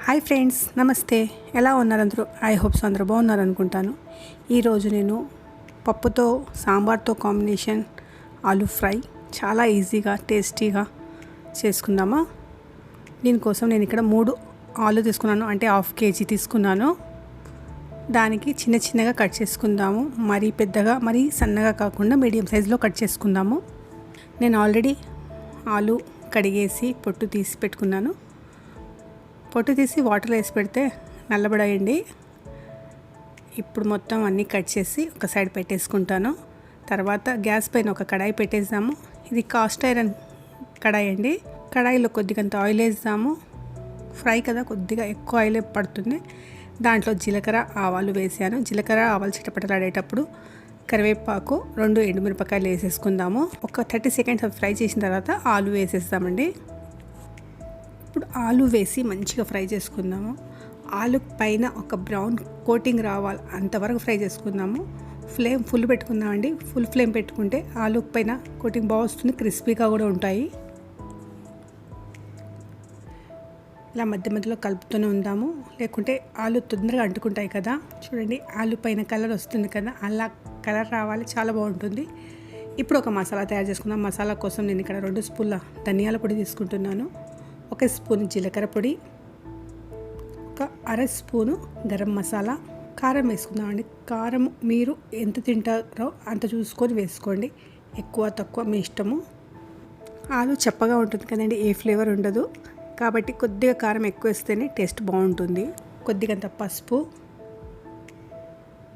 Hi friends, నమస్తే. ఎలా ఉన్నారు అందరూ? ఐ హోప్స్ అందరూ బాగున్నారు అనుకుంటాను. ఈరోజు నేను పప్పుతో సాంబార్తో కాంబినేషన్ ఆలూ ఫ్రై చాలా ఈజీగా టేస్టీగా చేసుకుందామా. దీనికోసం నేను ఇక్కడ 3 ఆలు తీసుకున్నాను, అంటే 1/2 kg తీసుకున్నాను. దానికి చిన్న చిన్నగా కట్ చేసుకుందాము. మరీ పెద్దగా మరీ సన్నగా కాకుండా మీడియం సైజులో కట్ చేసుకుందాము. నేను ఆల్రెడీ ఆలు కడిగేసి పొట్టు తీసి పెట్టుకున్నాను. పొట్టు తీసి వాటర్లో వేసి పెడితే నల్లబడాయండి. ఇప్పుడు మొత్తం అన్నీ కట్ చేసి ఒక సైడ్ పెట్టేసుకుంటాను. తర్వాత గ్యాస్ పైన ఒక కడాయి పెట్టేద్దాము. ఇది కాస్ట్ ఐరన్ కడాయి అండి. కడాయిలో కొద్దిగంత ఆయిల్ వేద్దాము. ఫ్రై కదా, కొద్దిగా ఎక్కువ ఆయిల్ పడుతుంది. దాంట్లో జీలకర్ర ఆవాలు వేసాను. జీలకర్ర ఆవాలు చిటపటలాడేటప్పుడు కరివేపాకు 2 ఎండుమిరపకాయలు వేసేసుకుందాము. ఒక 30 సెకండ్స్ ఫ్రై చేసిన తర్వాత ఆలు వేసేస్తామండి. ఇప్పుడు ఆలు వేసి మంచిగా ఫ్రై చేసుకుందాము. ఆలు పైన ఒక బ్రౌన్ కోటింగ్ రావాలి అంతవరకు ఫ్రై చేసుకుందాము. ఫ్లేమ్ ఫుల్ పెట్టుకుందామండి. ఫుల్ ఫ్లేమ్ పెట్టుకుంటే ఆలు పైన కోటింగ్ బాగా వస్తుంది, క్రిస్పీగా కూడా ఉంటాయి. ఇలా మధ్య మధ్యలో కలుపుతూనే ఉందాము, లేకుంటే ఆలు తొందరగా అంటుకుంటాయి కదా. చూడండి, ఆలు పైన కలర్ వస్తుంది కదా, అలా కలర్ రావాలి, చాలా బాగుంటుంది. ఇప్పుడు ఒక మసాలా తయారు చేసుకుందాం. మసాలా కోసం నేను ఇక్కడ 2 స్పూన్ల ధనియాల పొడి తీసుకుంటున్నాను, 1 స్పూన్ జీలకర్ర పొడి, ఒక 1/2 స్పూను గరం మసాలా. కారం వేసుకుందామండి. కారం మీరు ఎంత తింటారో అంత చూసుకొని వేసుకోండి, ఎక్కువ తక్కువ మీ ఇష్టము. ఆలు చప్పగా ఉంటుంది కదండి, ఏ ఫ్లేవర్ ఉండదు. కాబట్టి కొద్దిగా కారం ఎక్కువ వేస్తేనే టేస్ట్ బాగుంటుంది. కొద్దిగంత పసుపు,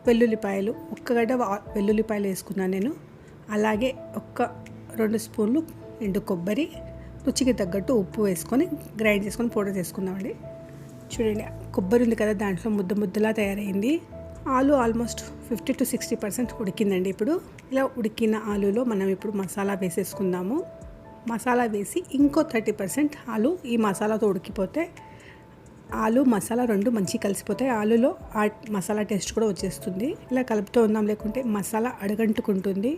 వెల్లుల్లిపాయలు, 1 గడ్డ వెల్లుల్లిపాయలు వేసుకున్నాను నేను. అలాగే 2 స్పూన్లు ఎండు కొబ్బరి, రుచికి తగ్గట్టు ఉప్పు వేసుకొని గ్రైండ్ చేసుకొని పౌడర్ చేసుకుందామండి. చూడండి, కొబ్బరి ఉంది కదా, దాంట్లో ముద్ద ముద్దలా తయారైంది. ఆలు ఆల్మోస్ట్ 50 to 60% ఉడికిందండి. ఇప్పుడు ఇలా ఉడికిన ఆలులో మనం ఇప్పుడు మసాలా వేసేసుకుందాము. మసాలా వేసి ఇంకో 30% ఆలు ఈ మసాలాతో ఉడికిపోతే ఆలు మసాలా 2 మంచిగా కలిసిపోతాయి. ఆలులో ఆ మసాలా టేస్ట్ కూడా వచ్చేస్తుంది. ఇలా కలుపుతూ ఉందాం, లేకుంటే మసాలా అడగంటుకుంటుంది.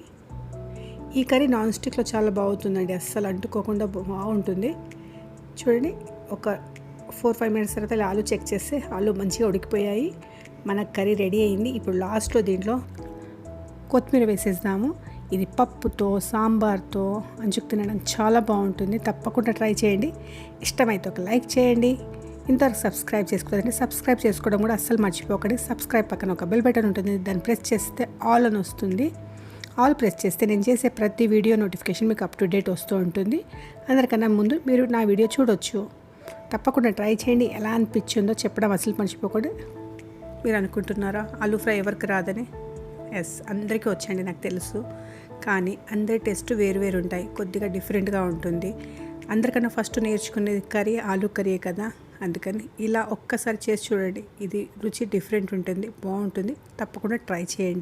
ఈ కర్రీ నాన్ స్టిక్లో చాలా బాగుంటుందండి, అస్సలు అంటుకోకుండా బాగుంటుంది. చూడండి, ఒక 4-5 మినిట్స్ తర్వాత ఇలా ఆలు చెక్ చేస్తే ఆలు మంచిగా ఉడికిపోయాయి. మన కర్రీ రెడీ అయింది. ఇప్పుడు లాస్ట్లో దీంట్లో కొత్తిమీర వేసేద్దాము. ఇది పప్పుతో సాంబార్తో అంచుకు తినడానికి చాలా బాగుంటుంది. తప్పకుండా ట్రై చేయండి. ఇష్టమైతే ఒక లైక్ చేయండి. ఇంతవరకు సబ్స్క్రైబ్ చేసుకోలేదంటే సబ్స్క్రైబ్ చేసుకోవడం కూడా అస్సలు మర్చిపోకండి. సబ్స్క్రైబ్ పక్కన ఒక బెల్ బటన్ ఉంటుంది, దాన్ని ప్రెస్ చేస్తే ఆల్ అని వస్తుంది. ఆల్ ప్రెస్ చేస్తే నేను చేసే ప్రతి వీడియో నోటిఫికేషన్ మీకు అప్ టు డేట్ వస్తూ ఉంటుంది. అందరికన్నా ముందు మీరు నా వీడియో చూడొచ్చు. తప్పకుండా ట్రై చేయండి. ఎలా అనిపించిందో చెప్పడం అసలు మర్చిపోకండి. మీరు అనుకుంటున్నారా ఆలూ ఫ్రై ఎవరికి రాదని? ఎస్, అందరికీ వచ్చండి, నాకు తెలుసు. కానీ అందరి టేస్ట్ వేరు ఉంటాయి, కొద్దిగా డిఫరెంట్గా ఉంటుంది. అందరికన్నా ఫస్ట్ నేర్చుకునేది కర్రీ ఆలూ కర్రీ కదా, అందుకని ఇలా ఒక్కసారి చేసి చూడండి. ఇది రుచి డిఫరెంట్ ఉంటుంది, బాగుంటుంది. తప్పకుండా ట్రై చేయండి.